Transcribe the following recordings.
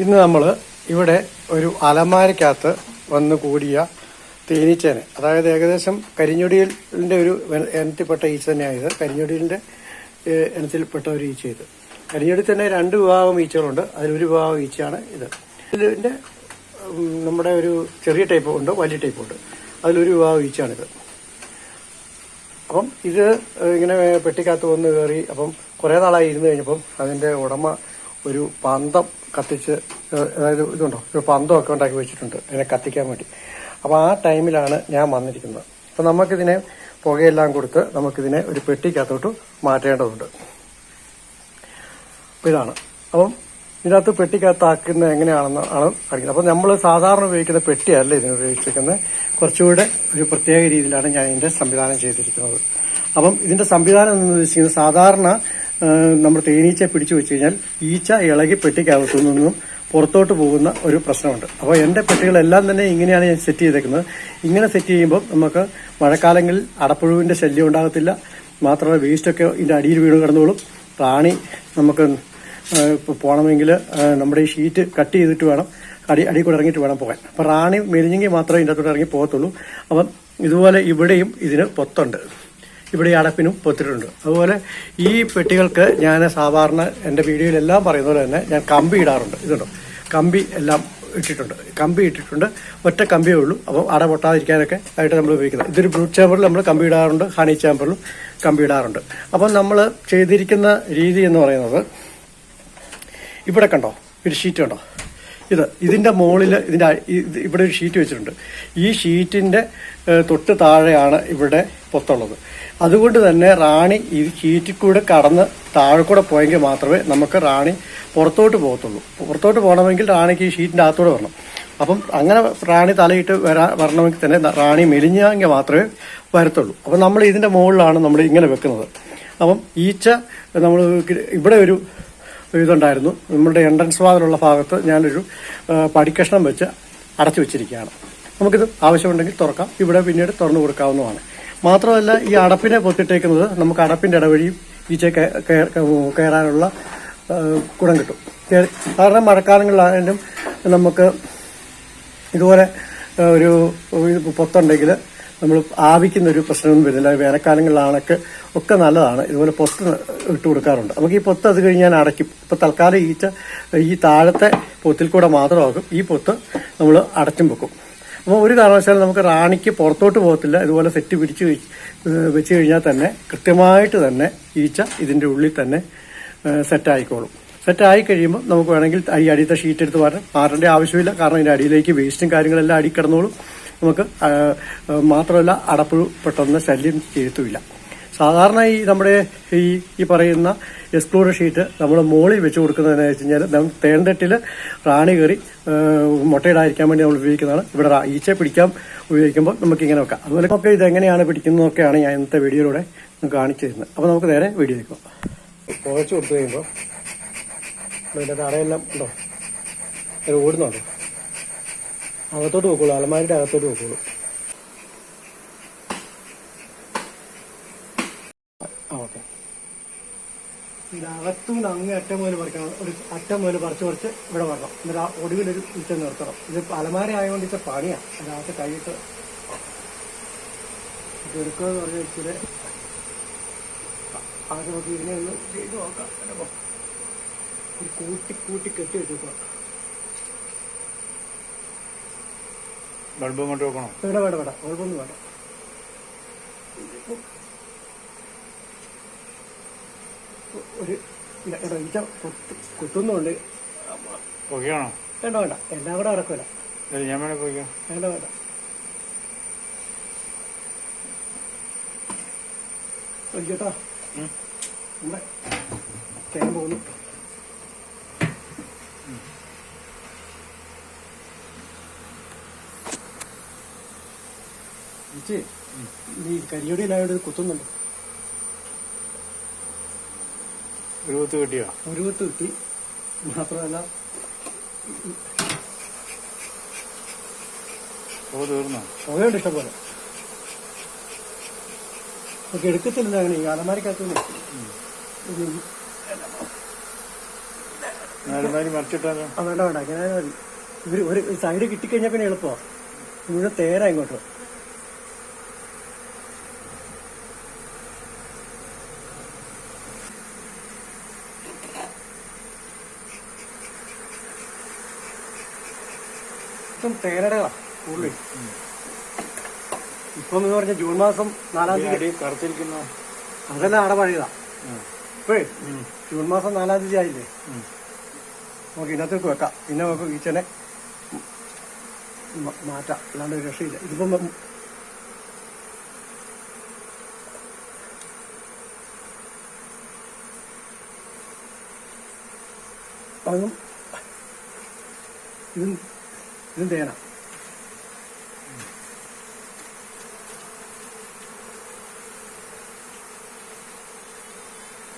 ഇന്ന് നമ്മൾ ഇവിടെ ഒരു അലമാരക്കകത്ത് വന്ന് കൂടിയ തേനീച്ചേനെ, അതായത് ഏകദേശം കരിഞ്ഞൊടിയിലിൻ്റെ ഒരു ഇനത്തിൽപ്പെട്ട ഈച്ച തന്നെയായത്. കരിഞ്ഞൊടിയിലിൻ്റെ ഇനത്തിൽപ്പെട്ട ഒരു ഈച്ച ഇത്. കരിഞ്ഞൊടി തന്നെ 2 വിഭാഗം ഈച്ചകളുണ്ട്. അതിലൊരു വിഭാഗം ഈച്ചയാണ് ഇത്. ഇതിൻ്റെ നമ്മുടെ ഒരു ചെറിയ ടൈപ്പ് ഉണ്ട്, വലിയ ടൈപ്പ് ഉണ്ട്. അതിലൊരു വിഭാഗം ഈച്ചയാണിത്. അപ്പം ഇത് ഇങ്ങനെ പെട്ടിക്കകത്ത് വന്ന് കയറി. അപ്പം കുറേ നാളായി ഇരുന്ന് കഴിഞ്ഞപ്പം അതിൻ്റെ ഉടമ ഒരു പന്തം കത്തിച്ച്, അതായത് ഇതുണ്ടോ, ഒരു പന്തമൊക്കെ ഉണ്ടാക്കി വെച്ചിട്ടുണ്ട് അതിനെ കത്തിക്കാൻ വേണ്ടി. അപ്പോൾ ആ ടൈമിലാണ് ഞാൻ വന്നിരിക്കുന്നത്. അപ്പം നമുക്കിതിനെ പുകയെല്ലാം കൊടുത്ത് നമുക്കിതിനെ ഒരു പെട്ടിക്കകത്തോട്ട് മാറ്റേണ്ടതുണ്ട്. ഇതാണ്. അപ്പം ഇതിനകത്ത് പെട്ടിക്കകത്താക്കുന്നത് എങ്ങനെയാണെന്ന് ആണ് കാണിക്കുന്നത്. അപ്പം നമ്മൾ സാധാരണ ഉപയോഗിക്കുന്ന പെട്ടിയല്ല ഇതിന് ഉപയോഗിച്ചിരിക്കുന്നത്. കുറച്ചുകൂടെ ഒരു പ്രത്യേക രീതിയിലാണ് ഞാൻ ഇതിൻ്റെ സംവിധാനം ചെയ്തിരിക്കുന്നത്. അപ്പം ഇതിൻ്റെ സംവിധാനം എന്ന് ഉദ്ദേശിക്കുന്നത്, സാധാരണ നമ്മൾ തേനീച്ച പിടിച്ചു വെച്ച് കഴിഞ്ഞാൽ ഈച്ച ഇളകി പെട്ടിക്കകത്തു നിന്നും പുറത്തോട്ട് പോകുന്ന ഒരു പ്രശ്നമുണ്ട്. അപ്പോൾ എൻ്റെ പെട്ടികളെല്ലാം തന്നെ ഇങ്ങനെയാണ് ഞാൻ സെറ്റ് ചെയ്തേക്കുന്നത്. ഇങ്ങനെ സെറ്റ് ചെയ്യുമ്പോൾ നമുക്ക് മഴക്കാലങ്ങളിൽ അടപ്പുഴുവിൻ്റെ ശല്യം ഉണ്ടാകത്തില്ല. മാത്രമല്ല വേസ്റ്റൊക്കെ ഇതിൻ്റെ അടിയിൽ വീണ് കിടന്നോളും. റാണി നമുക്ക് പോകണമെങ്കിൽ നമ്മുടെ ഈ ഷീറ്റ് കട്ട് ചെയ്തിട്ട് വേണം, അടി കൂടെ ഇറങ്ങിയിട്ട് വേണം പോകാൻ. അപ്പം റാണി മെലിഞ്ഞെങ്കിൽ മാത്രമേ ഇതിൻ്റെ അകത്തോട്ട് ഇറങ്ങി പോകത്തുള്ളൂ. അപ്പം ഇതുപോലെ ഇവിടെയും ഇതിന് പൊത്തുണ്ട്, ഇവിടെ ഈ അടപ്പിനും പൊത്തിട്ടുണ്ട്. അതുപോലെ ഈ പെട്ടികൾക്ക് ഞാൻ സാധാരണ എൻ്റെ വീഡിയോയിലെല്ലാം പറയുന്ന പോലെ തന്നെ ഞാൻ കമ്പി ഇടാറുണ്ട്. ഇതുണ്ടോ, കമ്പി എല്ലാം ഇട്ടിട്ടുണ്ട്. കമ്പി ഇട്ടിട്ടുണ്ട്, ഒറ്റ കമ്പിയേ ഉള്ളൂ. അപ്പം അട പൊട്ടാതിരിക്കാനൊക്കെ ആയിട്ട് നമ്മൾ ഉപയോഗിക്കുന്നത്. ഇതൊരു ബ്രൂട്ട് ചാമ്പറിൽ നമ്മൾ കമ്പി ഇടാറുണ്ട്, ഹണി ചാമ്പറിലും കമ്പി ഇടാറുണ്ട്. അപ്പം നമ്മൾ ചെയ്തിരിക്കുന്ന രീതി എന്ന് പറയുന്നത്, ഇവിടെ കണ്ടോ ഒരു ഷീറ്റ് കണ്ടോ, ഇതിന്റെ മുകളിൽ ഇവിടെ ഒരു ഷീറ്റ് വെച്ചിട്ടുണ്ട്. ഈ ഷീറ്റിന്റെ തൊട്ട് താഴെയാണ് ഇവിടെ പൊത്തുള്ളത്. അതുകൊണ്ട് തന്നെ റാണി ഈ ഷീറ്റിൽ കൂടെ കടന്ന് താഴെ കൂടെ പോയെങ്കിൽ മാത്രമേ നമുക്ക് റാണി പുറത്തോട്ട് പോകത്തുള്ളൂ. പുറത്തോട്ട് പോകണമെങ്കിൽ റാണിക്ക് ഈ ഷീറ്റിന്റെ അകത്തൂടെ വരണം. അപ്പം അങ്ങനെ റാണി തലയിട്ട് വരണമെങ്കിൽ തന്നെ റാണി മെലിഞ്ഞെങ്കിൽ മാത്രമേ വരത്തുള്ളൂ. അപ്പം നമ്മൾ ഇതിന്റെ മുകളിലാണ് നമ്മൾ ഇങ്ങനെ വെക്കുന്നത്. അപ്പം ഈച്ച നമ്മൾ ഇവിടെ ഒരു ഇതുണ്ടായിരുന്നു, നമ്മുടെ എൻട്രൻസ് വാതിലുള്ള ഭാഗത്ത് ഞാനൊരു പടിക്കഷ്ണം വെച്ച് അടച്ചു വെച്ചിരിക്കുകയാണ്. നമുക്കിത് ആവശ്യമുണ്ടെങ്കിൽ തുറക്കാം, ഇവിടെ പിന്നീട് തുറന്നു കൊടുക്കാവുന്നതാണ്. മാത്രമല്ല ഈ അടപ്പിനെ പൊത്തിട്ടേക്കുന്നത് നമുക്ക് അടപ്പിന്റെ ഇടവഴിയും ഈച്ച കയറാനുള്ള ഗുണം കിട്ടും. കാരണം മഴക്കാലങ്ങളിലായാലും നമുക്ക് ഇതുപോലെ ഒരു പൊത്തുണ്ടെങ്കിൽ നമ്മൾ ആവിക്കുന്ന ഒരു പ്രശ്നമൊന്നും വരുന്നില്ല. വേനൽക്കാലങ്ങളിലാണൊക്കെ ഒക്കെ നല്ലതാണ്. ഇതുപോലെ പൊത്ത് ഇട്ട് കൊടുക്കാറുണ്ട്. നമുക്ക് ഈ പൊത്ത് അത് കഴിഞ്ഞ് ഞാൻ അടയ്ക്കും. ഇപ്പം തൽക്കാലം ഈച്ച ഈ താഴത്തെ പൊത്തിൽ കൂടെ മാത്രമാകും. ഈ പൊത്ത് നമ്മൾ അടച്ചും വെക്കും. അപ്പോൾ ഒരു കാരണവശാലും നമുക്ക് റാണിക്ക് പുറത്തോട്ട് പോകത്തില്ല. ഇതുപോലെ സെറ്റ് പിടിച്ച് വെച്ച് കഴിഞ്ഞാൽ തന്നെ കൃത്യമായിട്ട് തന്നെ ഈച്ച ഇതിൻ്റെ ഉള്ളിൽ തന്നെ സെറ്റായിക്കോളും. സെറ്റായി കഴിയുമ്പോൾ നമുക്ക് വേണമെങ്കിൽ അടിയത്തെ ഷീറ്റ് എടുത്ത് മാറേണ്ട ആവശ്യമില്ല. കാരണം ഇതിൻ്റെ അടിയിലേക്ക് വേസ്റ്റും കാര്യങ്ങളെല്ലാം അടി കിടന്നോളും. നമുക്ക് മാത്രമല്ല അടപ്പുഴു പെട്ടെന്ന് ശല്യം ചെയ്യത്തുമില്ല. സാധാരണ ഈ നമ്മുടെ ഈ പറയുന്ന എക്സ്പ്ലോറർ ഷീറ്റ് നമ്മൾ മുകളിൽ വെച്ച് കൊടുക്കുന്നതെന്ന് വെച്ച് കഴിഞ്ഞാൽ നമുക്ക് തേൻതെട്ടിൽ റാണി കയറി മുട്ടയിടാതിരിക്കാൻ വേണ്ടി നമ്മൾ ഉപയോഗിക്കുന്നതാണ്. ഇവിടെ ഈച്ച പിടിക്കാൻ ഉപയോഗിക്കുമ്പോൾ നമുക്ക് ഇങ്ങനെ വെക്കാം. അതുപോലെ നമുക്ക് ഇതെങ്ങനെയാണ് പിടിക്കുന്നതൊക്കെയാണ് ഞാൻ ഇന്നത്തെ വീഡിയോയിലൂടെ കാണിച്ചു തരുന്നത്. അപ്പോൾ നമുക്ക് നേരെ വീഡിയോ വെക്കാം. കുഴച്ച് കൊടുത്തു കഴിയുമ്പോൾ ഇതിൻ്റെ തടയെല്ലാം ഉണ്ടോ, അത് ഓടുന്നുണ്ടോ, അകത്തോട്ട് വെക്കുള്ളൂ, അലമാരിൻ്റെ അകത്തോട്ട് വെക്കുള്ളൂ. ഓക്കെ, ഇതിനകത്തുനിന്ന് അങ്ങേ അറ്റം മുതൽ പറിക്കണം. ഒരു അറ്റം മുതൽ പറിച്ച് ഇവിടെ വരണം. എന്നിട്ട് ഒടുവിലൊരു ഈച്ച നിർത്തണം. ഇത് അലമാര ആയതുകൊണ്ട് ഇച്ച പണിയാണ്. അതിനകത്ത് കൈയിട്ട് എടുക്കുക എന്ന് പറഞ്ഞാൽ ഇച്ചിരി ആദ്യം നമുക്ക് ഇതിനെ ഒന്ന് ചെയ്ത് നോക്കാം. ഒരു കൂട്ടി കെട്ടി വെച്ചേക്കാം. ബൾബ് കൊണ്ട് വെക്കണം. വേണ്ട ബൾബൊന്നും വേണ്ട. ഒരു ഈച്ച കുത്തുന്നുണ്ട്. പൊയ്ക്കണോ? വേണ്ട എല്ലാം കൂടെ ഇറക്കില്ല. ഞാൻ വേണേ പൊയ്ക്കാം. വേണ്ട കേട്ടോ, നമ്മുടെ ചെയ്യാൻ പോകുന്നു. ഈ കരിയോടിയിലായോട് കുത്തുന്നുണ്ട്. ഒരു കുത്ത് കിട്ടിയോ? ഒരു കുത്ത് കിട്ടി. മാത്രമല്ല തീർന്നോ? പുകയുണ്ട് ഇഷ്ടംപോലെ. നമുക്ക് എടുക്കത്തില്ല. അങ്ങനെ ഈ അലമാരിക്കകത്ത് നാലുമാരി മറിച്ചിട്ടാലോ? ആ വേണ്ട വേണ്ട, ഇങ്ങനെ മതി. ഒരു സൈഡ് കിട്ടിക്കഴിഞ്ഞാൽ പിന്നെ എളുപ്പമാണ്. മുഴുവൻ തേനാ ഇങ്ങോട്ട്. തേനടകളാ കൂടുതൽ. ഇപ്പം എന്ന് പറഞ്ഞ ജൂൺ മാസം 4-ാം തീയതി കറുത്തിരിക്കുന്ന അതെല്ലാം അടപഴയതാ. ഇപ്പോഴേ ജൂൺ മാസം 4-ാം തീയതി ആയില്ലേ, നമുക്ക് ഇതിനകത്തേക്ക് വെക്കാം. പിന്നെ നമുക്ക് ഈച്ചനെ മാറ്റാം, അല്ലാണ്ട് ഒരു രക്ഷയില്ല. ഇതിപ്പം അതും ഇതും തേന.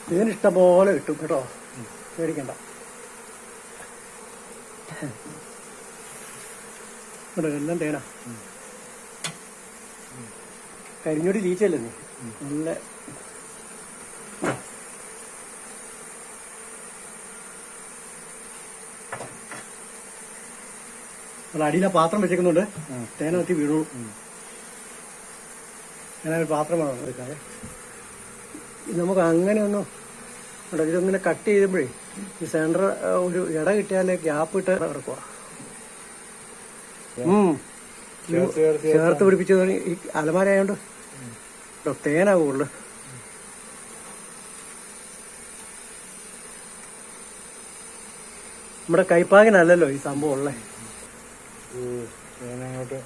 തേനിഷ്ടം പോലെ കിട്ടും കേട്ടോ, പേടിക്കണ്ട. ഇവിടെ എല്ലാം തേന. കരിഞ്ഞോടി ലീച്ചല്ലേ നീ, നല്ല അടിയിലെ പാത്രം വെച്ചേക്കുന്നുണ്ട്. തേന കത്തി വീണു. ഞാനൊരു പാത്രം വേണം എടുക്കാതെ. നമുക്ക് അങ്ങനെയൊന്നും ഇതൊന്നിനെ കട്ട് ചെയ്തപ്പോഴേ ഈ സെന്റർ ഒരു ഇട കിട്ടിയാലേ ഗ്യാപ്പ് ഇട്ട് കിടക്കുക. ചേർത്ത് പിടിപ്പിച്ചത് ഈ അലമാരയായോണ്ട് തേനാ കൂടുതൽ. നമ്മുടെ കൈപ്പാകിനല്ലല്ലോ ഈ സംഭവം ഉള്ളേ. അങ്ങോട്ട്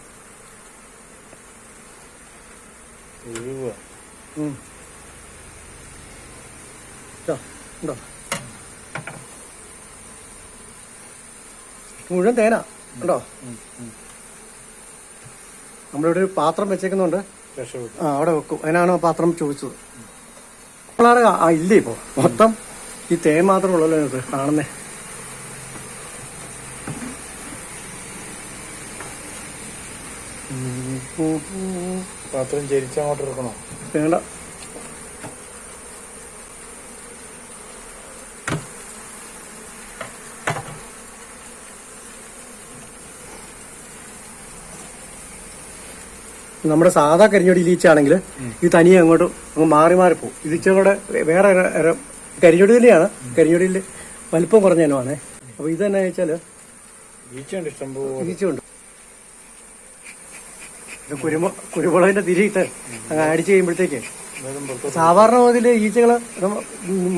ഒഴുകുക. ഉണ്ടോ മുഴുവൻ തേന ഉണ്ടോ? നമ്മളിവിടെ ഒരു പാത്രം വെച്ചേക്കുന്നുണ്ട്. ആ അവിടെ വെക്കും. അതിനാണ് ആ പാത്രം ചോദിച്ചത്. നമ്മളാണ് ഇല്ലേ ഇപ്പോ മൊത്തം ഈ തേൻ മാത്രമേ ഉള്ളല്ലോ ഇത് കാണുന്നേ. പാത്രം ചരിച്ചങ്ങോട്ട് എടുക്കണോ? വേണ്ട, നമ്മുടെ സാധാ കരിഞ്ഞൊടി ലീച്ചാണെങ്കിൽ ഇത് തനിയെ അങ്ങോട്ട് മാറി മാറിപ്പോവും. ഇത് ഇച്ചിരി വേറെ കരിഞ്ഞൊടി തന്നെയാണ്. കരിഞ്ഞൊടിയിൽ വലിപ്പം കുറഞ്ഞ ഇനമാണേ. അപ്പൊ ഇത് തന്നെ വെച്ചാല് ഈച്ചയുണ്ട്. ഇത് കുരുമുളകിന്റെ തിരിയിട്ട് അങ്ങ് അടിച്ചു കഴിയുമ്പോഴത്തേക്ക് സാധാരണ ഇതില് ഈച്ചകള്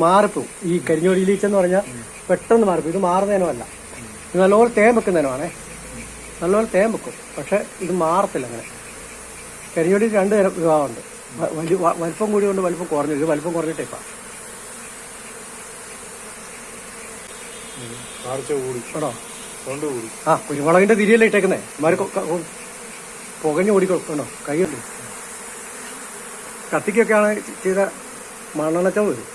മാറിപ്പോവും. ഈ കരിഞ്ഞൊടി ഈച്ചെന്ന് പറഞ്ഞാൽ പെട്ടെന്ന് മാറിപ്പോവും. ഇത് മാറുന്നതിനുമല്ല, ഇത് നല്ലപോലെ തേൻ വെക്കുന്നതിനുമാണേ. നല്ലപോലെ തേൻ വെക്കും, പക്ഷെ ഇത് മാറത്തില്ല അങ്ങനെ. കരിഞ്ഞൊടി 2 തരം വിഭാഗമുണ്ട്. വലിപ്പം കൂടിയുണ്ട്, വലിപ്പം കുറഞ്ഞു. ഇത് വലിപ്പം കുറഞ്ഞ ടൈപ്പാണ് കേട്ടോ. ആ കുരുമുളകിന്റെ തിരിയല്ലേ ഇട്ടേക്കുന്നേ. മാറി പുകഞ്ഞു ഓടിക്കോണ്ടോ കൈയുണ്ട്. കത്തിക്കൊക്കെയാണ് ചെയ്ത മണ്ണെണ്ണച്ചം വരും.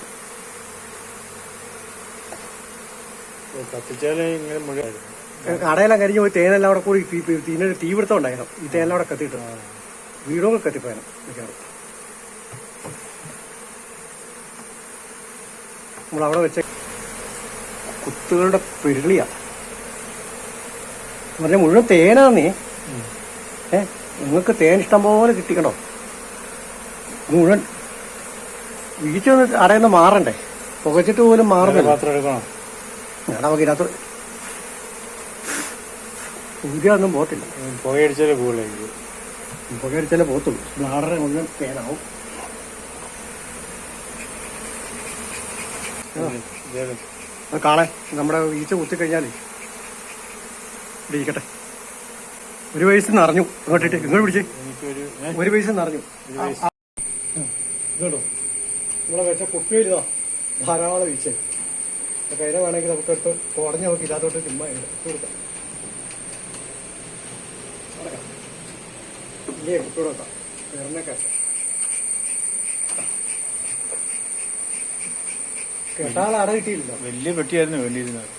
കടയെല്ലാം കരിഞ്ഞു പോയി തേനെല്ലാം അവിടെ കൂടി തീപിടുത്തം ഉണ്ടായിരുന്നു. ഈ തേനെല്ലാം അവിടെ കത്തിയിട്ട് വീടുകൾ കത്തിപ്പോയാലും മിക്കവാറും. നമ്മളവിടെ വെച്ച കുത്തുകളുടെ പെരുളിയാ പറഞ്ഞ മുഴുവൻ തേനാന്നേ. നിങ്ങൾക്ക് തേൻ ഇഷ്ടം പോലെ കിട്ടിക്കണോ? മുഴുവൻ വീഴ്ച അടയെന്ന് മാറണ്ടേ? പുകച്ചിട്ട് പോലും മാറുന്നില്ല. നമുക്ക് ഇതിനകത്ത് ഊരിയൊന്നും പോത്തില്ല. പുകയടിച്ചാലേ പോകില്ല. പുകയടിച്ചാലേ പോത്തുള്ളൂ. ബ്ലാഡറെ മുഴുവൻ തേനാവും. അത് കാണാൻ നമ്മുടെ ഈച്ച കുത്തിക്കഴിഞ്ഞാലേ ഇരിക്കട്ടെ. 1 വയസ്സ് നിറഞ്ഞു. ഇങ്ങോട്ടിട്ട് ഇങ്ങോട്ട് പിടിച്ചേ. 1 വയസ്സ് നിറഞ്ഞു. ഇതോ നമ്മളെ വെച്ച കുപ്പിയിലിതാ ധാരാളം ഈച്ച. കയ്യിലെ വേണമെങ്കിൽ നമുക്ക് എടുത്ത് കുടഞ്ഞ് നോക്കി ഇല്ലാത്തോട്ട് ചുമ്മാ ഇട്ട് കൊടുക്കാം. ഇല്ലേ കുട്ടിയോട് വെക്കാം. വേറെ കേട്ടാൽ അട കിട്ടിയില്ല. വലിയ പെട്ടിയായിരുന്നു വേണ്ടിയിരുന്നത്.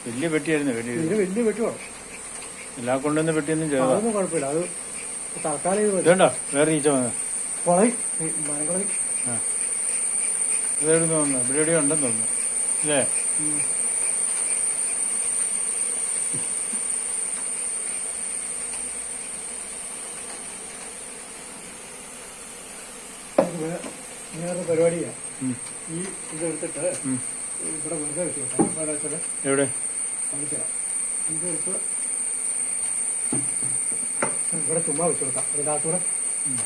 വലിയ പെട്ടിയായിരുന്നു വേണ്ടിയിരുന്നത്. ഇതിന് വലിയ പെട്ടി വേണം. എല്ലാം കൊണ്ടുവന്ന പെട്ടിയൊന്നും അതൊന്നും കുഴപ്പമില്ല. അത് തൽക്കാലം ഇതുണ്ടോ വേറെ ഈച്ച വന്നത് കുളവി മരംകുളവി. ഇതെവിടെ തോന്നുന്നു? ഇവിടെ എവിടെയോ ഉണ്ടെന്ന് തോന്നുന്നു അല്ലേ? വേറെ പരിപാടിയാ. ഈ ഇതെടുത്തിട്ട് ഇവിടെ വെറുതെ വെച്ച് വെക്കാം. എവിടെ കാണിച്ചുതരാം. ഇതെടുത്ത് ഇവിടെ ചുമ്മാ വെച്ച് കൊടുക്കാം. ഇതിനകത്തൂടെ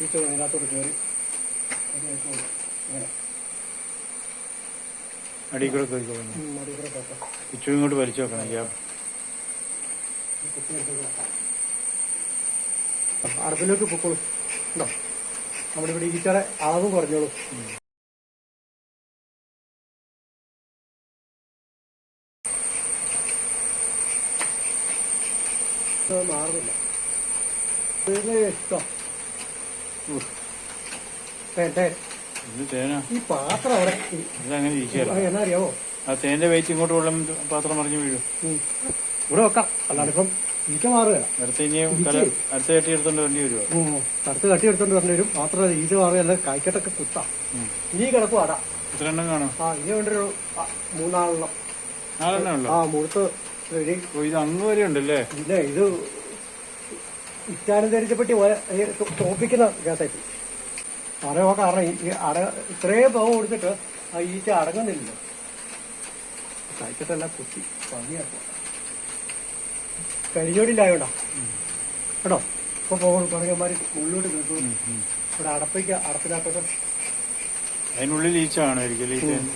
ഇതിനകത്തോട് കയറി അങ്ങനെ അടിയിൽ കൂടെ പോയിക്കോളും. മടികൂടെ കേട്ടോ. ഇച്ചിരി ഇങ്ങോട്ട് വലിച്ചു വെക്കണം. അടുപ്പിലേക്ക് പൊക്കോളൂ. ഉണ്ടോ നമ്മുടെ ഇവിടെ ഈച്ചയുടെ അളവ് കുറഞ്ഞോളൂ. മാറുന്നില്ല. ഇഷ്ടം ഈ പാത്രം അവിടെ ഇതങ്ങനെ ഇരിക്കുകയല്ല. എന്നാ അറിയാവോ, ആ തേന്റെ വെയിറ്റ് ഇങ്ങോട്ട് വെള്ളം പാത്രം മറിഞ്ഞു വീഴും. ഇവിടെ വെക്കാം. അല്ലാണ്ട് ഇപ്പം ഈച്ച മാറുകയല്ല. അടുത്ത ഇനിയും അടുത്ത കെട്ടി എടുത്തോണ്ട് വണ്ടി വരുമോ? അടുത്ത് കട്ടി എടുത്തോണ്ട് വരേണ്ടി വരും. മാത്രമല്ല ഈച്ച മാറുകയല്ല, കായ്ക്കട്ടൊക്കെ കുത്താം. ഇനി കിടക്കും അട. എത്ര എണ്ണം കാണും? ഇനി വേണ്ടൊരു 3-4 നാലെണ്ണം ഉള്ളു. മുഴുത്ത് ഇത് അങ്ങ് വരെ ഉണ്ടല്ലേ? ഇല്ല, ഇത് ഇറ്റാനുസരിച്ചപ്പെട്ടി തോപ്പിക്കുന്ന ഗ്യാസായിട്ട് അറിയോ. കാരണം ഈ ഇത്രയും പാവം കൊടുത്തിട്ട് ആ ഈച്ച അടങ്ങുന്നില്ലല്ലോ. കഴിച്ചിട്ടെല്ലാം കുത്തി പണിയാക്കും. കരിജോടിയിലായോണ്ടാ കേട്ടോ. ഇപ്പൊ പോകും പണിയന്മാര് ഉള്ളിലോട്ട് കേട്ടു. ഇവിടെ അടപ്പിനകത്തൊക്കെ അതിനുള്ളിൽ ഈച്ച കാണുമായിരിക്കും.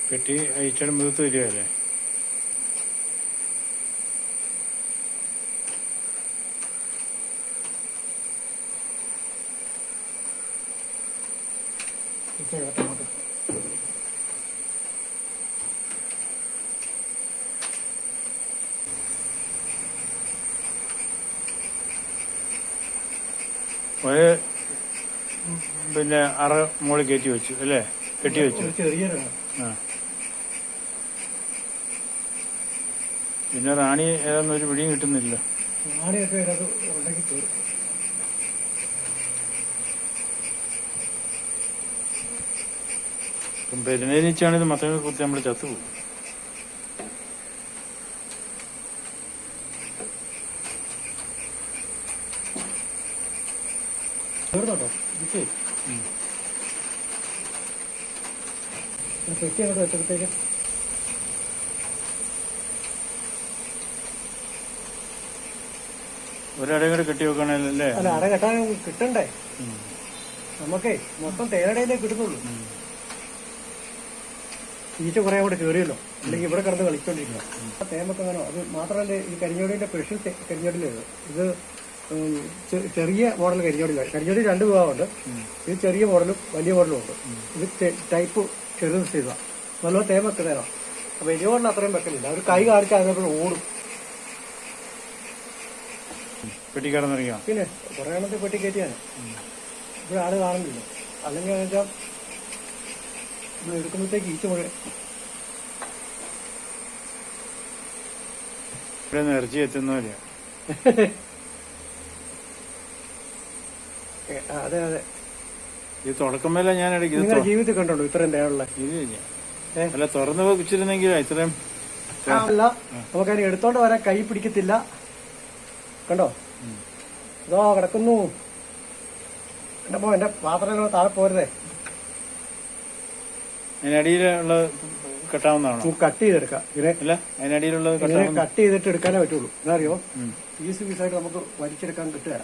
പെട്ടി ഈച്ചയുടെ മുഖത്ത് വരികയല്ലേ? പിന്നെ അറ മോളിൽ കയറ്റി വെച്ചു അല്ലേ? കെട്ടി വെച്ചു. പിന്നെ റാണി ഏതാന്ന് ഒരു പിടിയും കിട്ടുന്നില്ല. ഇപ്പം പെരുന്നേരിച്ചാണിത് മത്തങ്ങ കുത്തി നമ്മൾ ചത്തുപോകും. പെട്ടി അങ്ങോട്ട് വെച്ചപ്പോഴത്തേക്ക് ഒരടയും കൂടെ കെട്ടി വെക്കണല്ലേ? അല്ല, അട കെട്ടാൻ കിട്ടണ്ടേ നമുക്കേ. മൊത്തം തേനടയിലേ കിട്ടുന്നുള്ളൂ. ഈച്ച കുറെ കൂടെ കയറിയല്ലോ. അല്ലെങ്കിൽ ഇവിടെ കിടന്ന് കളിച്ചോണ്ടിരിക്കണം. തേമൊക്കെ വേണോ? അത് മാത്രമല്ല, ഈ കരിഞ്ഞോടിന്റെ സ്പെഷ്യൽ കരിഞ്ഞോടിലാണ് ഇത്. ചെറിയ മോഡൽ കരിഞ്ഞോടിലാണ്. കരിഞ്ഞോടി 2 വിഭാഗമുണ്ട്. ഇത് ചെറിയ മോഡലും വലിയ മോഡലും ഉണ്ട്. ഇത് ടൈപ്പ് ചെറുത് ചെയ്തതാണ്. നല്ല തേമൊക്കെ തരാം. അപ്പൊ വലിയ മോഡലിന് അത്രയും വെക്കലില്ല. അവർ കൈ കാണിച്ചാൽ അതിനോട് ഓടും. പെട്ടി കിടന്നിറങ്ങിയോ? പിന്നെ കുറെ എണ്ണത്തെ പെട്ടി കയറ്റിയാണ്. ഇവിടെ ആള് കാണുന്നില്ല. അല്ലെങ്കിൽ വെച്ചാൽ ഇത് എടുക്കുമ്പോഴത്തേക്ക് ഈച്ച മുഴുവൻ ഇവിടെ നിന്ന് ഇറച്ചി എത്തുന്നവരെയാ. അതെ അതെ. ഇത് തുടക്കമല്ല ഞാൻ ഇടയ്ക്ക് നിങ്ങളുടെ ജീവിതത്തിൽ കണ്ടോ ഇത്രയും തേനുള്ള? അല്ല, തുറന്നു വെച്ചിരുന്നെങ്കിലാ ഇത്രയും. അല്ല, നമുക്കതിന് എടുത്തോണ്ട് വരാൻ കൈ പിടിക്കത്തില്ല. കണ്ടോ ഇതോ കിടക്കുന്നു. എന്റെ പാത്രം താഴെ പോരുതേ. അതിനടിയിലുള്ള കെട്ടാവുന്നതാണോ? കട്ട് ചെയ്തെടുക്കാം. അല്ല, അതിനടിയിലുള്ളത് കട്ട് ചെയ്തിട്ട് എടുക്കാനേ പറ്റുള്ളൂ. എന്താ അറിയോ, പീസായിട്ട് നമുക്ക് വലിച്ചെടുക്കാൻ കിട്ടുക.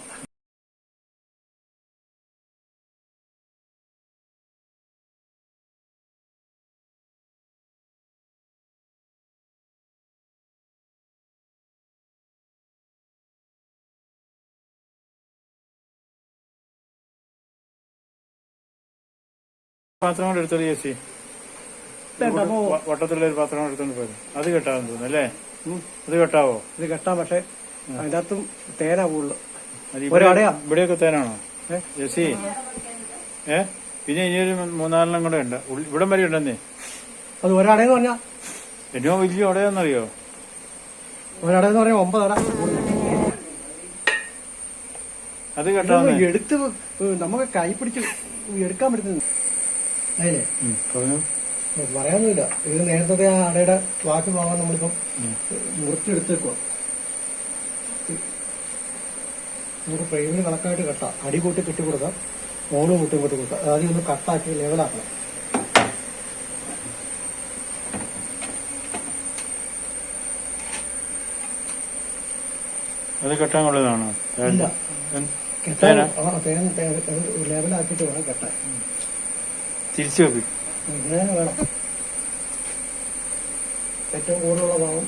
പാത്രം കൊണ്ട് എടുത്തോളൂ ചേച്ചി. വട്ടത്തിലുള്ള ഒരു പാത്രം കൊണ്ട് എടുത്തോണ്ട് പോയത്. അത് കെട്ടാമെന്ന് തോന്നുന്നു അല്ലേ? അത് കെട്ടാവോ? ഇത് കെട്ടാം. പക്ഷെ അതിനകത്തും തേനാ കൂടുതൽ. ഇവിടെയൊക്കെ തേനാണോ ചേച്ചി? പിന്നെ ഇനിയൊരു 3-4 കൂടെ ഉണ്ട്. ഇവിടം വരെ ഉണ്ടെന്നേ. അത് ഒരടയെന്ന് പറഞ്ഞാ എന്നോ വലിയ ഉടയാന്നറിയോ? ഒരടയെന്ന് പറഞ്ഞാൽ 9 അട. അത് കെട്ടാവുന്ന എടുത്ത് നമുക്ക് കൈ പിടിച്ച് എടുക്കാൻ പറ്റുന്നില്ല. അതിനെ പറഞ്ഞു. പറയാനൊന്നുമില്ല. ഇത് നേരത്തെ ആ അടയുടെ ബാക്കി ഭാഗം നമ്മളിപ്പം മുറിച്ചെടുത്തേക്കുക. നമുക്ക് ഫ്രെയിമിന് കണക്കായിട്ട് കെട്ടാം. അടി കൂട്ടി കെട്ടി കൊടുക്കാം, മോള് കൂട്ടി കൂട്ടി കൊടുക്കാം. ആദ്യം ഒന്ന് കട്ടാക്കി ലെവലാക്കണം. അത് കെട്ടാൻ കൊള്ളതാണോ? ഇല്ല, കെട്ടാൻ ലെവലാക്കിയിട്ട് വേണം കെട്ടാൻ. തിരിച്ചു വെക്കും. ഇങ്ങനെ വേണം. ഏറ്റവും കൂടുതലുള്ള ഭാഗം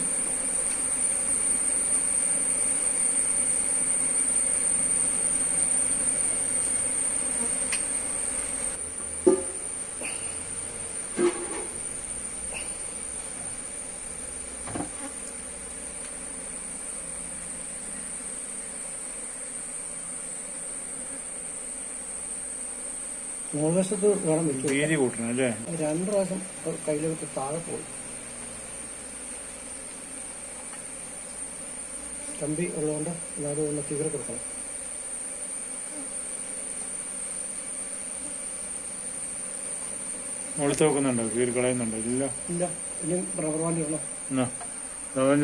മുകൾവശത്ത് വേണം വെച്ചു. വീതി കൂട്ടണം അല്ലേ? 2 പ്രാവശ്യം കയ്യിലെടുത്ത് താഴെ പോയി. കമ്പി ഉള്ളതുകൊണ്ട് അത് ഒന്ന് തീരെ കൊടുക്കണം. മുകളിൽ നോക്കുന്നുണ്ടോ? കീറി കളയുന്നുണ്ടോ? ഇല്ല ഇല്ല. ഇനി റബ്ബർ ബാൻഡ് ഇടണം.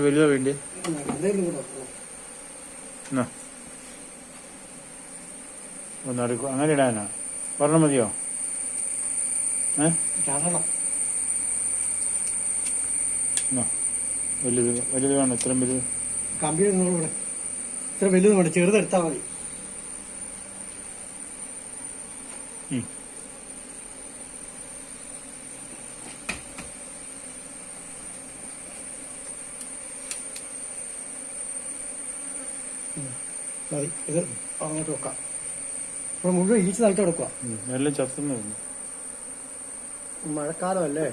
വലുതാ വേണ്ടി? എന്തെങ്കിലും കൂടെ വെക്കണം. ഒന്നെടുക്കും. അങ്ങനെ ഇടാനാ? പറഞ്ഞ മതിയോ? ചാടണം. വലുത് വലുത് വേണം. ഇത്രയും വലുത് കമ്പി ഇവിടെ ഇത്ര വലുത് വേണ്ട, ചെറുതെടുത്താൽ മതി. മതി. ഇത് അങ്ങോട്ട് വെക്കാം. ഇവിടെ മുഴുവൻ ഈച്ച തളിട്ട് എടുക്കുക. എല്ലാം ചത്തുന്നു. മഴക്കാലമല്ലേ,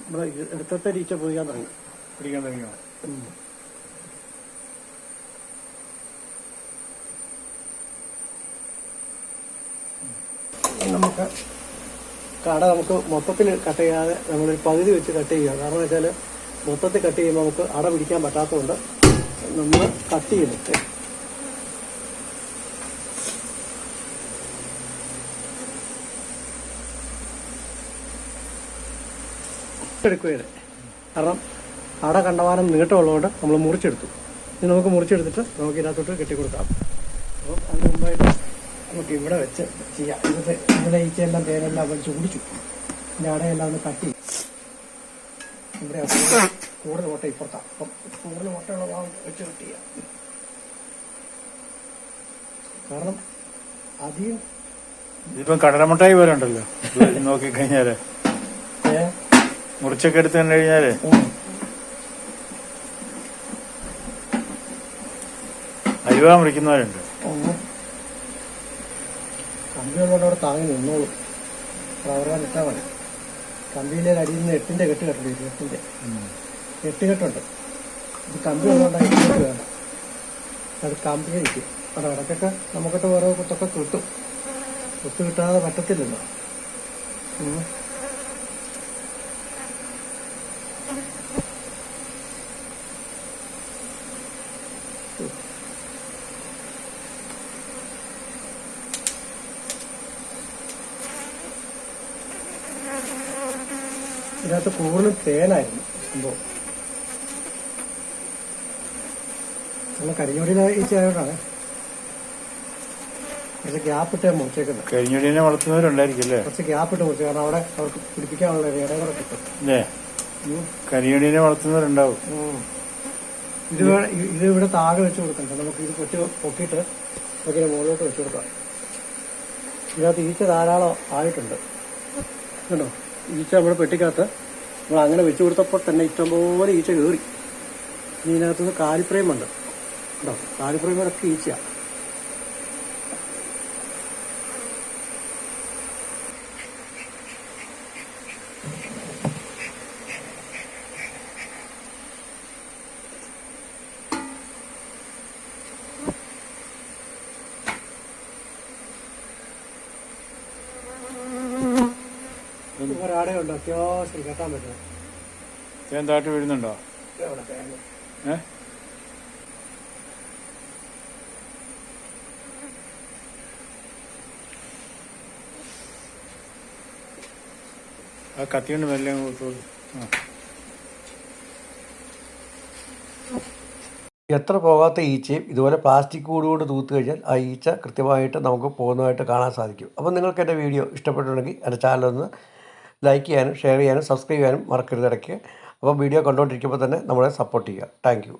ഇവിടെ എടുത്തത്തെ ഈച്ച പൊതിയാൻ തുടങ്ങി, പിടിക്കാൻ തുടങ്ങിയോ? നമുക്ക് കട നമുക്ക് മൊത്തത്തിൽ കട്ട് ചെയ്യാതെ നമ്മളൊരു പകുതി വെച്ച് കട്ട് ചെയ്യുക. കാരണം വെച്ചാൽ മൊത്തത്തിൽ കട്ട് ചെയ്യുമ്പോൾ നമുക്ക് അട പിടിക്കാൻ പറ്റാത്തതുകൊണ്ട് നമ്മൾ കട്ട് ചെയ്യുന്നു. എടുക്കുകയാണ്. കാരണം അട കണ്ടമാനം നീട്ടമുള്ളതുകൊണ്ട് നമ്മൾ മുറിച്ചെടുത്തു. ഇനി നമുക്ക് മുറിച്ചെടുത്തിട്ട് നമുക്ക് ഇതിനകത്തോട്ട് കെട്ടിക്കൊടുക്കാം. അപ്പം അതിന് മുമ്പായിട്ട് നമുക്ക് ഇവിടെ വെച്ച് ചെയ്യാം. ഇവിടെ ഈച്ചയെല്ലാം തേനെല്ലാം വലിച്ച് കുടിച്ചു. ഇതിൻ്റെ അടയെല്ലാം ഒന്ന് കട്ടി. ഇവിടെ കൂടുതൽ മുട്ട ഇപ്പുറത്താണ്. അപ്പം കൂടുതൽ മുട്ടയുള്ള ഭാഗം വെച്ച് കട്ട് ചെയ്യാം. കാരണം അധികം ഇതിപ്പം കടലമുട്ടായി പോലെ ഉണ്ടല്ലോ നോക്കിക്കഴിഞ്ഞാല്. മുറിച്ചൊക്കെ എടുത്തു കണ്ടു കഴിഞ്ഞാല് അരിവാ മുറിക്കുന്നവരുണ്ട്. കമ്പിയുള്ളതുകൊണ്ട് അവിടെ താങ്ങി നിന്നോളും. റബ്ബർ ഇട്ടാൽ മതി. കമ്പിയിലെ അടിയിൽ നിന്ന് 8-ന്റെ കെട്ട് കെട്ടുണ്ട്. 8-ന്റെ 8 കെട്ടുണ്ട്. ഇത് കമ്പി ഉള്ളതുകൊണ്ട് അതിലേക്ക് വേണം. അത് കമ്പിയെ ഇരിക്കും. അവിടെ ഇടയ്ക്കൊക്കെ നമുക്കിട്ട് ഓരോ കുത്തൊക്കെ കിട്ടും. കുത്ത് കിട്ടാതെ പറ്റത്തില്ലല്ലോ. ഇതിനകത്ത് കൂടുതലും തേനായിരുന്നു സംഭവം. നമ്മൾ കരിഞ്ഞോടിയിലെ ഈച്ചയായോണ്ടാണ് കുറച്ച് ഗ്യാപ്പിട്ട് മുറിച്ചേക്കുന്നത്. കരിഞ്ഞൊടിനെ വളർത്തുന്നവരുണ്ടായിരിക്കും അല്ലേ? കുറച്ച് ഗ്യാപ്പിട്ട് മുറിച്ചു. കാരണം അവിടെ അവർക്ക് പിടിപ്പിക്കാനുള്ള ഇടം കൂടെ കിട്ടും. കരിഞ്ഞൊടിനെ വളർത്തുന്നവരുണ്ടാവും. ഇത് ഇവിടെ താഴെ വെച്ച് കൊടുക്കണ്ട. നമുക്ക് ഇത് പൊക്കിയിട്ട് ഇങ്ങനെ മുകളിലോട്ട് വെച്ച് കൊടുക്കാം. ഇതിനകത്ത് ഈച്ച ധാരാളം ആയിട്ടുണ്ട് കേട്ടോ. ഈച്ച നമ്മുടെ പെട്ടിക്കകത്ത് നമ്മൾ അങ്ങനെ വെച്ച് കൊടുത്തപ്പോൾ തന്നെ ഇഷ്ടംപോലെ ഈച്ച കയറി. ഇതിനകത്തുനിന്ന് കാലിപ്രേമുണ്ട് കേട്ടോ. കാലിപ്രേമൊക്കെ ഈച്ചയാണ്. ഒരാടെയുണ്ട് അത്യാവശ്യം കേട്ടാൻ പറ്റുന്നത്. തേൻ താട്ട് വീഴുന്നുണ്ടോ? ആ കത്തി കൊണ്ട് മെല്ലെ കൊടുത്തോളൂ. എത്ര പോകാത്ത ഈച്ചയും ഇതുപോലെ പ്ലാസ്റ്റിക് കൂട് തൂത്ത് കഴിഞ്ഞാൽ ആ ഈച്ച കൃത്യമായിട്ട് നമുക്ക് പോകുന്നതായിട്ട് കാണാൻ സാധിക്കും. അപ്പോൾ നിങ്ങൾക്ക് എൻ്റെ വീഡിയോ ഇഷ്ടപ്പെട്ടിട്ടുണ്ടെങ്കിൽ എൻ്റെ ചാനലൊന്ന് ലൈക്ക് ചെയ്യാനും ഷെയർ ചെയ്യാനും സബ്സ്ക്രൈബ് ചെയ്യാനും മറക്കരുത് ഇടയ്ക്ക്. അപ്പോൾ വീഡിയോ കണ്ടുകൊണ്ടിരിക്കുമ്പോൾ തന്നെ നമ്മളെ സപ്പോർട്ട് ചെയ്യുക. Thank you.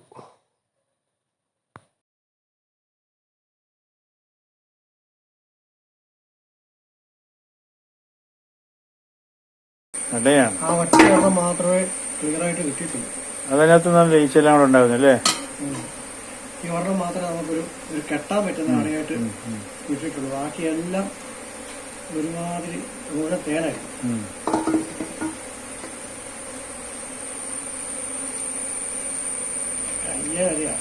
അടയാണ് ആ ഒറ്റ മാത്രമേ ക്ലിയർ ആയിട്ട് കിട്ടിയിട്ടുള്ളൂ. അതിനകത്ത് നല്ല ഈച്ചെല്ലാം കൂടെ ഉണ്ടായിരുന്നു അല്ലേ? ഈ ഒരെണ്ണം മാത്രമേ നമുക്കൊരു കെട്ടാൻ പറ്റുന്ന അടയായിട്ട് കിട്ടിയിട്ടുള്ളൂ. ബാക്കിയെല്ലാം ഒരുമാതിരി മുഴുവൻ തേനായിരുന്നു. കയ്യ വരെയാ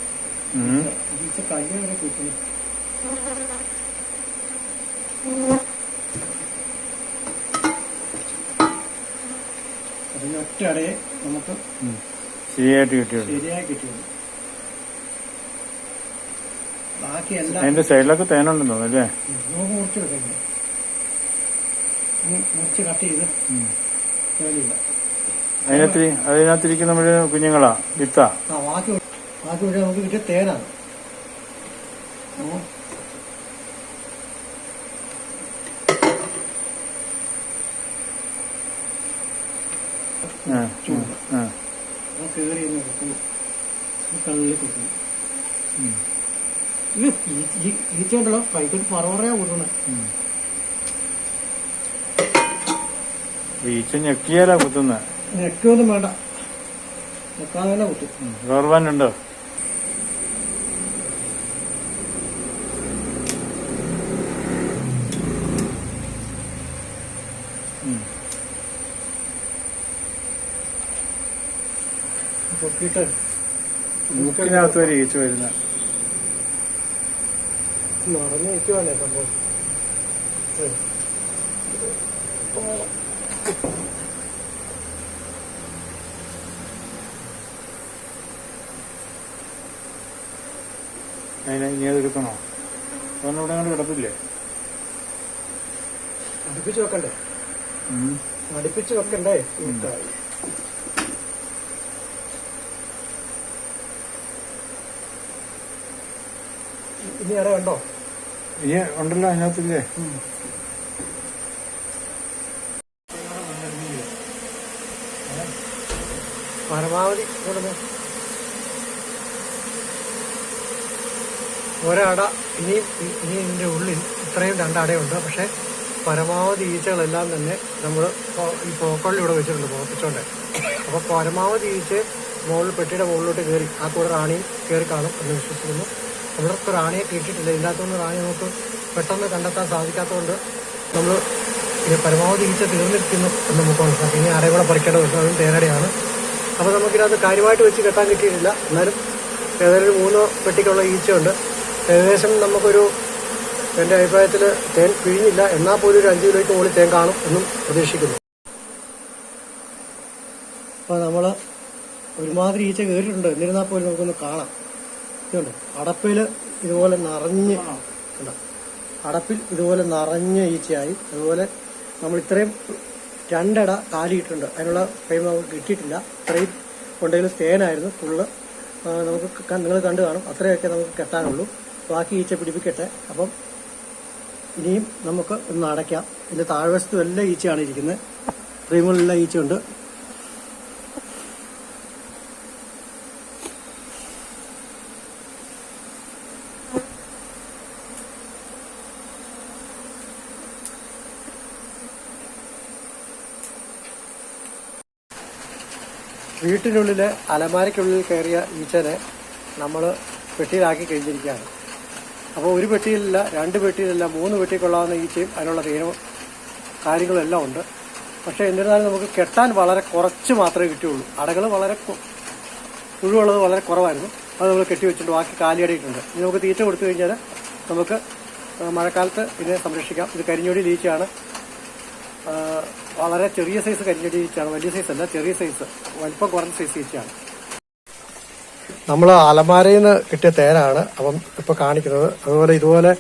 കയ്യ വരെ കിട്ടുന്നു. അതിന് ഒറ്റ അടയെ നമുക്ക് ശരിയായിട്ട് കിട്ടിയുള്ളൂ. ശരിയായി കിട്ടിയുള്ളൂ. ബാക്കിയെല്ലാം അതിന്റെ സൈഡിലൊക്കെ തേനുണ്ടെന്ന് തോന്നുന്നു അല്ലേ? നമുക്ക് മുറിച്ച് വെക്കാം. മുറിച്ച് കട്ട് ചെയ്ത് തേനില്ല. അതിനകത്തിരിക്കുന്ന കുഞ്ഞുങ്ങളാ വിത്താ? ബാക്കി ഇവിടെ നമുക്ക് കിട്ടിയ തേനാണ്. കേറി കള്ളിൽ കൊടുക്കുന്നു. ഈച്ച ഉണ്ടല്ലോ കൈക്ക് പറവറയാ കൊടുക്കുന്നത്. ഈച്ച ഞെക്കിയാലാ കുത്തുന്നത്. ഞെക്കൊന്നും വേണ്ട, ഞെക്കാതെ തന്നെ കുത്തും. ഗവർവാനുണ്ടോ? പൊക്കിയിട്ട് മൂക്കിനകത്ത് വരെ ഈച്ച വരുന്ന നിറഞ്ഞു നിൽക്കുവാണേ സംഭവം. അതിനെ ഇനി അതെടുക്കണോ? അതൊന്നും ഇവിടെ അങ്ങനെ കിടപ്പില്ലേ? അടുപ്പിച്ച് വെക്കണ്ടേ? അടുപ്പിച്ച് വെക്കണ്ടേ? ഇനി ആരെ കണ്ടോ? ഇനി ഉണ്ടല്ലോ അതിനകത്തില്ലേ? പരമാവധി ഒരട ഇനി ഇതിൻ്റെ ഉള്ളിൽ ഇത്രയും രണ്ടടയുണ്ട്. പക്ഷെ പരമാവധി ഈച്ചകളെല്ലാം തന്നെ നമ്മൾ ഈ പോക്കോളിലൂടെ വെച്ചിട്ടുണ്ട് പുറപ്പിച്ചോണ്ട്. അപ്പോൾ പരമാവധി ഈച്ച പെട്ടിയുടെ മുകളിലോട്ട് കയറി ആ കൂടെ റാണിയും കയറി കാണും എന്ന് വിശ്വസിക്കുന്നു. നമ്മൾക്ക് റാണിയെ കിട്ടിയിട്ടില്ല. ഇതിനകത്തുനിന്ന് റാണി നമുക്ക് പെട്ടെന്ന് കണ്ടെത്താൻ സാധിക്കാത്തതുകൊണ്ട് നമ്മൾ പരമാവധി ഈച്ച തീർന്നിരിക്കുന്നു എന്ന് നമുക്ക് മനസ്സിലാക്കി. ഇനി അടയും കൂടെ പറിക്കേണ്ട വെച്ചാൽ അതും തേനടയാണ്. അപ്പോൾ നമുക്കിനകത്ത് കാര്യമായിട്ട് വെച്ച് കെട്ടാൻ കിട്ടിയിട്ടില്ല. എന്നാലും ഏതായാലും 3 പെട്ടിക്കുള്ള ഈച്ചയുണ്ട്. ഏകദേശം നമുക്കൊരു, എൻ്റെ അഭിപ്രായത്തിൽ തേൻ പിഴിഞ്ഞില്ല, എന്നാൽ പോലും ഒരു 5 കിലോയ്ക്ക് മുകളിൽ തേൻ കാണും എന്നും പ്രതീക്ഷിക്കുന്നു. അപ്പോൾ നമ്മൾ ഒരുമാതിരി ഈച്ച കയറിയിട്ടുണ്ട്. എന്നിരുന്നാൽ പോലും നമുക്കൊന്ന് കാണാം. ഇതുണ്ട് അടപ്പിൽ ഇതുപോലെ നിറഞ്ഞ്, അടപ്പിൽ ഇതുപോലെ നിറഞ്ഞ ഈച്ചയായി. അതുപോലെ നമ്മൾ ഇത്രയും 2 അട കാലിയിട്ടുണ്ട്. അതിനുള്ള ടൈം നമുക്ക് കിട്ടിയിട്ടില്ല. ഇത്രയും കൊണ്ടെങ്കിലും തേനായിരുന്നു ഫുള്ള്. നമുക്ക് നിങ്ങൾ കണ്ടു കാണും. അത്രയൊക്കെ നമുക്ക് കെട്ടാനുള്ളൂ. ബാക്കി ഈച്ച പിടിപ്പിക്കട്ടെ. അപ്പം ഇനിയും നമുക്ക് ഒന്ന് അടയ്ക്കാം. ഇതിൻ്റെ താഴ്വശത്തും എല്ലാം ഈച്ചയാണ് ഇരിക്കുന്നത്. ഫ്രെയിമുകളിലെല്ലാം ഈച്ചയുണ്ട്. വീട്ടിനുള്ളിലെ അലമാരയ്ക്കുള്ളിൽ കയറിയ ഈച്ചനെ നമ്മൾ പെട്ടിയിലാക്കി കഴിഞ്ഞിരിക്കുകയാണ്. അപ്പോൾ ഒരു പെട്ടിയിലല്ല, 2 പെട്ടിയിലല്ല, 3 പെട്ടി കൊള്ളാവുന്ന ഈച്ചയും അതിനുള്ള തേനും കാര്യങ്ങളും എല്ലാം ഉണ്ട്. പക്ഷേ എന്നിരുന്നാലും നമുക്ക് കെട്ടാൻ വളരെ കുറച്ച് മാത്രമേ കിട്ടിയുള്ളൂ. അടകൾ വളരെ പുഴുവുള്ളത് വളരെ കുറവായിരുന്നു. അത് നമ്മൾ കെട്ടി വെച്ചിട്ടുണ്ട്. ബാക്കി കാലിയടയിട്ടുണ്ട്. ഇനി നമുക്ക് തീറ്റ കൊടുത്തു കഴിഞ്ഞാൽ നമുക്ക് മഴക്കാലത്ത് ഇതിനെ സംരക്ഷിക്കാം. ഇത് കരിഞ്ഞൊടി ഈച്ചയാണ്. വളരെ ചെറിയ സൈസ് കരിഞ്ഞൊടി ഈച്ചയാണ്. വലിയ സൈസ് അല്ല, ചെറിയ സൈസ്, വലിപ്പം കുറഞ്ഞ സൈസ് ഈച്ചയാണ്. നമ്മൾ അലമാരയിൽ നിന്ന് കിട്ടിയ തേനാണ് അപ്പം ഇപ്പോൾ കാണിക്കുന്നത്. അതുപോലെ ഇതുപോലെ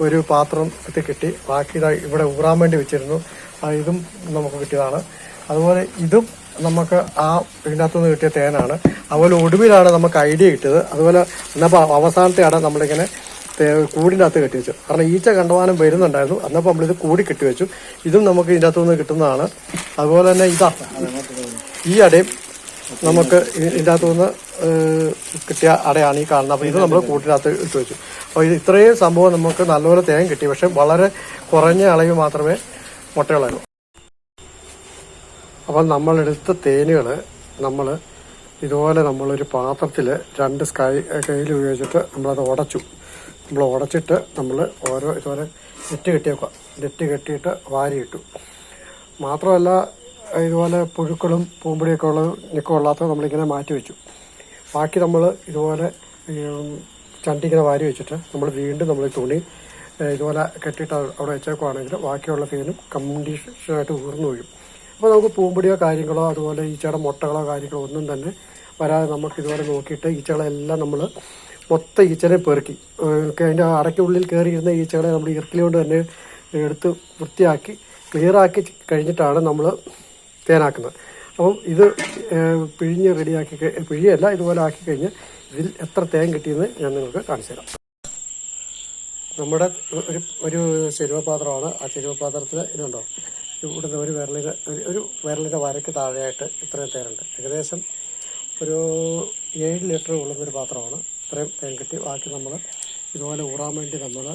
ഒരു പാത്രം കിട്ടി. ബാക്കി ഇവിടെ ഊറാൻ വേണ്ടി വെച്ചിരുന്നു. ഇതും നമുക്ക് കിട്ടിയതാണ്. അതുപോലെ ഇതും നമുക്ക് ആ ഇതിനകത്തുനിന്ന് കിട്ടിയ തേനാണ്. അതുപോലെ ഒടുവിലാണ് നമുക്ക് ഐഡിയ കിട്ടിയത്. അതുപോലെ എന്നപ്പോൾ അവസാനത്തെ അട നമ്മളിങ്ങനെ കൂടിനകത്ത് കെട്ടി വെച്ചു. കാരണം ഈച്ച കണ്ടമാനം വരുന്നുണ്ടായിരുന്നു. അന്നപ്പോൾ നമ്മളിത് കൂടി കെട്ടി വെച്ചു. ഇതും നമുക്ക് ഇതിനകത്തു നിന്ന് കിട്ടുന്നതാണ്. അതുപോലെ തന്നെ ഇതാ ഈ അടയും നമുക്ക് ഇതിനകത്തു നിന്ന് കിട്ടിയ അടയാണ് ഈ കാണുന്നത്. അപ്പോൾ ഇത് നമ്മൾ കൂട്ടിനകത്ത് ഇട്ട് വെച്ചു. അപ്പോൾ ഇത് ഇത്രയും സംഭവം നമുക്ക് നല്ലപോലെ തേൻ കിട്ടി. പക്ഷെ വളരെ കുറഞ്ഞ അളവിൽ മാത്രമേ മുട്ടയുള്ളൂ. അപ്പം നമ്മളെടുത്ത തേനുകൾ നമ്മൾ ഇതുപോലെ നമ്മളൊരു പാത്രത്തിൽ 2 കയ്യിൽ ഉപയോഗിച്ചിട്ട് നമ്മളത് ഉടച്ചു. നമ്മൾ ഉടച്ചിട്ട് നമ്മൾ ഓരോ ഇതുപോലെ നെറ്റ് കെട്ടിയേക്കുക. നെറ്റ് കെട്ടിയിട്ട് വാരിയിട്ടു. മാത്രമല്ല ഇതുപോലെ പുഴുക്കളും പൂമ്പൊടിയൊക്കെ ഉള്ളത് നിൽക്കൊള്ളാത്തത് നമ്മളിങ്ങനെ മാറ്റി വെച്ചു. ബാക്കി നമ്മൾ ഇതുപോലെ ചണ്ടിങ്ങനെ വാരി വെച്ചിട്ട് നമ്മൾ വീണ്ടും നമ്മൾ തുണി ഇതുപോലെ കെട്ടിയിട്ട് അവിടെ വെച്ചേക്കുവാണെങ്കിൽ ബാക്കിയുള്ള തേനും കണ്ടീഷനായിട്ട് ഊർന്നു വീഴും. അപ്പോൾ നമുക്ക് പൂമ്പൊടിയോ കാര്യങ്ങളോ അതുപോലെ ഈച്ചയുടെ മുട്ടകളോ കാര്യങ്ങളോ ഒന്നും തന്നെ വരാതെ നമുക്ക് ഇതുപോലെ നോക്കിയിട്ട് ഈച്ചകളെല്ലാം നമ്മൾ മൊത്തം ഈച്ചനെ പെറുക്കി അതിൻ്റെ അടയ്ക്കുള്ളിൽ കയറിയിരുന്ന ഈച്ചകളെ നമ്മൾ ഇറക്കിൽ കൊണ്ട് തന്നെ എടുത്ത് വൃത്തിയാക്കി ക്ലിയറാക്കി കഴിഞ്ഞിട്ടാണ് നമ്മൾ തേനാക്കുന്നത്. അപ്പം ഇത് പിഴിഞ്ഞ് റെഡിയാക്കി പിഴിയല്ല ഇതുപോലെ ആക്കി കഴിഞ്ഞ് ഇതിൽ എത്ര തേൻ കിട്ടിയെന്ന് ഞാൻ നിങ്ങൾക്ക് കാണിച്ചു തരാം. നമ്മുടെ ഒരു ചെരുവ പാത്രമാണ്. ആ ചെരുവ പാത്രത്തിൽ ഇതുണ്ടോ, ഇവിടുന്ന് ഒരു വിരലിൻ്റെ വരയ്ക്ക് താഴെയായിട്ട് ഇത്രയും തേനുണ്ട്. ഏകദേശം ഒരു 7 ലിറ്റർ ഉള്ളുന്നൊരു പാത്രമാണ്. ഇത്രയും തേൻ കിട്ടി. ബാക്കി നമ്മൾ ഇതുപോലെ ഊറാൻ വേണ്ടി നമ്മൾ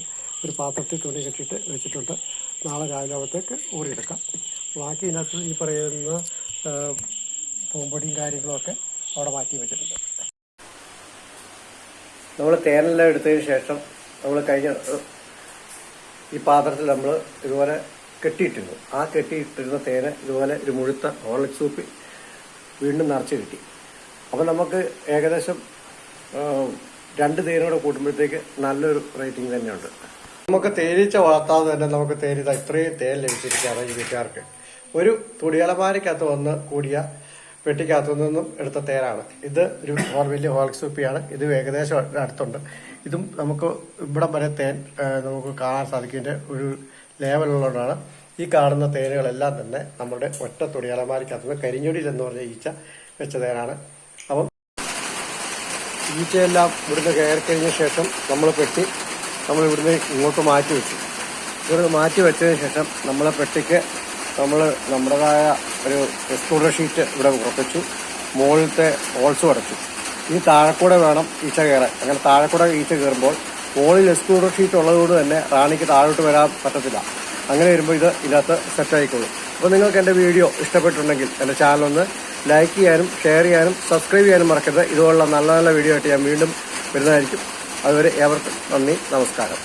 ഒരു പാത്രത്തിൽ തുണി കെട്ടിയിട്ട് വെച്ചിട്ടുണ്ട്. നാളെ രാവിലെ ആകുമ്പോഴത്തേക്ക് ഊറിയെടുക്കാം. ബാക്കി ഇതിനകത്ത് ഈ പറയുന്ന പൂമ്പൊടിയും കാര്യങ്ങളൊക്കെ അവിടെ മാറ്റി വെച്ചിട്ടുണ്ട്. നമ്മൾ തേനെല്ലാം എടുത്തതിന് ശേഷം നമ്മൾ കഴിഞ്ഞ ഈ പാത്രത്തിൽ നമ്മൾ ഇതുപോലെ കെട്ടിയിട്ടിരുന്നു. ആ കെട്ടിയിട്ടിരുന്ന തേന് ഇതുപോലെ ഒരു മുഴുത്ത ഹോർലിക്സ് സൂപ്പ് വീണ്ടും നിറച്ച് കിട്ടി. അപ്പം നമുക്ക് ഏകദേശം 2 തേനോടെ കൂട്ടുമ്പോഴത്തേക്ക് നല്ലൊരു റേറ്റിംഗ് തന്നെയുണ്ട്. നമുക്ക് തേനീച്ച വളർത്താതെ തന്നെ നമുക്ക് തേനീച്ച ഇത്രയും തേൻ ലഭിച്ചിരിക്കുകയാണ് ഈ വീട്ടുകാർക്ക്. ഒരു തുണിയലമാരക്കകത്ത് വന്ന് കൂടിയ പെട്ടിക്കകത്തു നിന്നും എടുത്ത തേനാണ് ഇത്. ഒരു വലിയ ഹോർലിക്സ് സൂപ്പിയാണ്. ഇത് ഏകദേശം അടുത്തുണ്ട്. ഇതും നമുക്ക് ഇവിടം വരെ തേൻ നമുക്ക് കാണാൻ സാധിക്കുന്നതിൻ്റെ ഒരു ലെവലുള്ളതാണ്. ഈ കാണുന്ന തേനുകളെല്ലാം തന്നെ നമ്മുടെ ഒറ്റ തുണിയലമാരക്കകത്ത് കരിഞ്ഞൊടിയിൽ എന്ന് പറഞ്ഞ ഈച്ച വെച്ച തേനാണ്. അപ്പം ഈച്ചയെല്ലാം ഇവിടുന്ന് കയറി കഴിഞ്ഞ ശേഷം നമ്മൾ പെട്ടി നമ്മൾ ഇവിടുന്ന് ഇങ്ങോട്ട് മാറ്റി വെച്ചു. ഇവിടുന്ന് മാറ്റി വെച്ചതിന് ശേഷം നമ്മളെ പെട്ടിക്ക് നമ്മൾ നമ്മുടേതായ ഒരു എക്സ്ട്രൂഡർ ഷീറ്റ് ഇവിടെ ഉറപ്പിച്ചു. മുകളിലത്തെ ഹോൾസും അടച്ചു. ഈ താഴെക്കൂടെ വേണം ഈച്ച കയറാൻ. അങ്ങനെ താഴെക്കൂടെ ഈച്ച കയറുമ്പോൾ മുകളിൽ എക്സ്ട്രൂഡർ ഷീറ്റ് ഉള്ളതുകൊണ്ട് തന്നെ റാണിക്ക് താഴോട്ട് വരാൻ പറ്റത്തില്ല. അങ്ങനെ വരുമ്പോൾ ഇത് ഇതിനകത്ത് സെറ്റായിക്കോളും. അപ്പോൾ നിങ്ങൾക്ക് എൻ്റെ വീഡിയോ ഇഷ്ടപ്പെട്ടിട്ടുണ്ടെങ്കിൽ എൻ്റെ ചാനലൊന്ന് ലൈക്ക് ചെയ്യാനും ഷെയർ ചെയ്യാനും സബ്സ്ക്രൈബ് ചെയ്യാനും മറക്കരുത്. ഇതുപോലുള്ള നല്ല നല്ല വീഡിയോ ആയിട്ട് ഞാൻ വീണ്ടും വരുന്നതായിരിക്കും. അതുവരെ ഏവർക്കും നന്ദി, നമസ്കാരം.